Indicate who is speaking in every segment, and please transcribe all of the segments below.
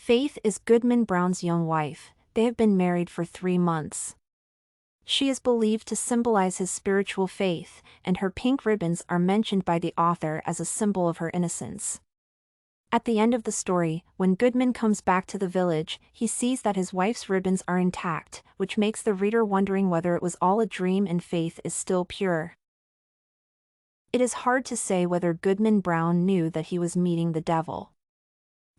Speaker 1: Faith is Goodman Brown's young wife. They have been married for 3 months. She is believed to symbolize his spiritual faith, and her pink ribbons are mentioned by the author as a symbol of her innocence. At the end of the story, when Goodman comes back to the village, he sees that his wife's ribbons are intact, which makes the reader wondering whether it was all a dream and Faith is still pure. It is hard to say whether Goodman Brown knew that he was meeting the devil.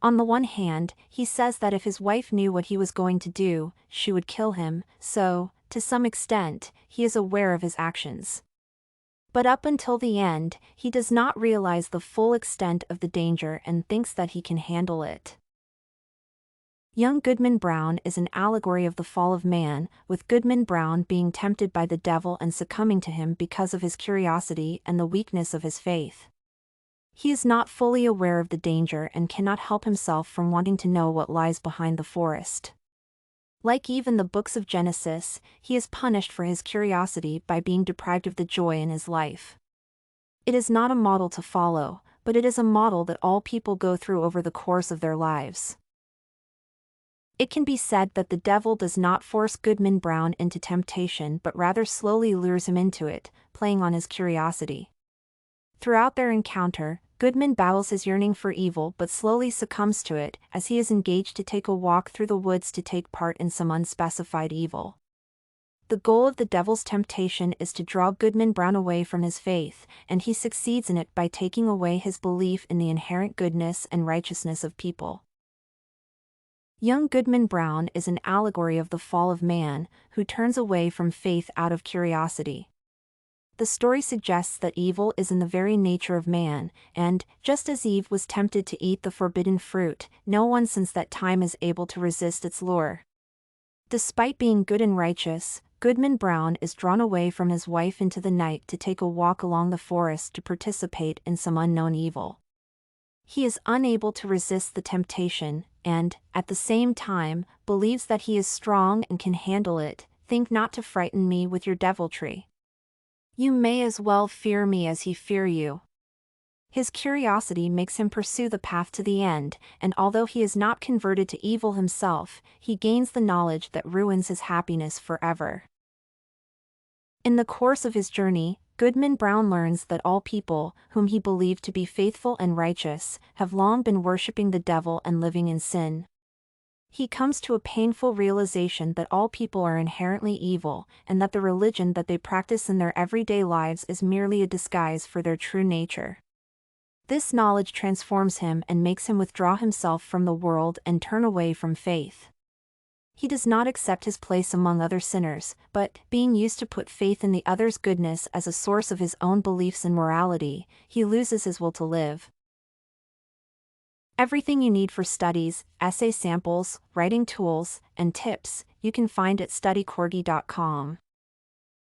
Speaker 1: On the one hand, he says that if his wife knew what he was going to do, she would kill him, so, to some extent, he is aware of his actions. But up until the end, he does not realize the full extent of the danger and thinks that he can handle it. Young Goodman Brown is an allegory of the fall of man, with Goodman Brown being tempted by the devil and succumbing to him because of his curiosity and the weakness of his faith. He is not fully aware of the danger and cannot help himself from wanting to know what lies behind the forest. Like Eve in the books of Genesis, he is punished for his curiosity by being deprived of the joy in his life. It is not a model to follow, but it is a model that all people go through over the course of their lives. It can be said that the devil does not force Goodman Brown into temptation but rather slowly lures him into it, playing on his curiosity. Throughout their encounter, Goodman battles his yearning for evil but slowly succumbs to it as he is engaged to take a walk through the woods to take part in some unspecified evil. The goal of the devil's temptation is to draw Goodman Brown away from his faith, and he succeeds in it by taking away his belief in the inherent goodness and righteousness of people. Young Goodman Brown is an allegory of the fall of man, who turns away from faith out of curiosity. The story suggests that evil is in the very nature of man, and, just as Eve was tempted to eat the forbidden fruit, no one since that time is able to resist its lure. Despite being good and righteous, Goodman Brown is drawn away from his wife into the night to take a walk along the forest to participate in some unknown evil. He is unable to resist the temptation, and, at the same time, believes that he is strong and can handle it. Think not to frighten me with your deviltry. You may as well fear me as he fear you. His curiosity makes him pursue the path to the end, and although he is not converted to evil himself, he gains the knowledge that ruins his happiness forever. In the course of his journey, Goodman Brown learns that all people, whom he believed to be faithful and righteous, have long been worshipping the devil and living in sin. He comes to a painful realization that all people are inherently evil, and that the religion that they practice in their everyday lives is merely a disguise for their true nature. This knowledge transforms him and makes him withdraw himself from the world and turn away from faith. He does not accept his place among other sinners, but, being used to put faith in the other's goodness as a source of his own beliefs and morality, he loses his will to live. Everything you need for studies, essay samples, writing tools, and tips, you can find at studycorgi.com.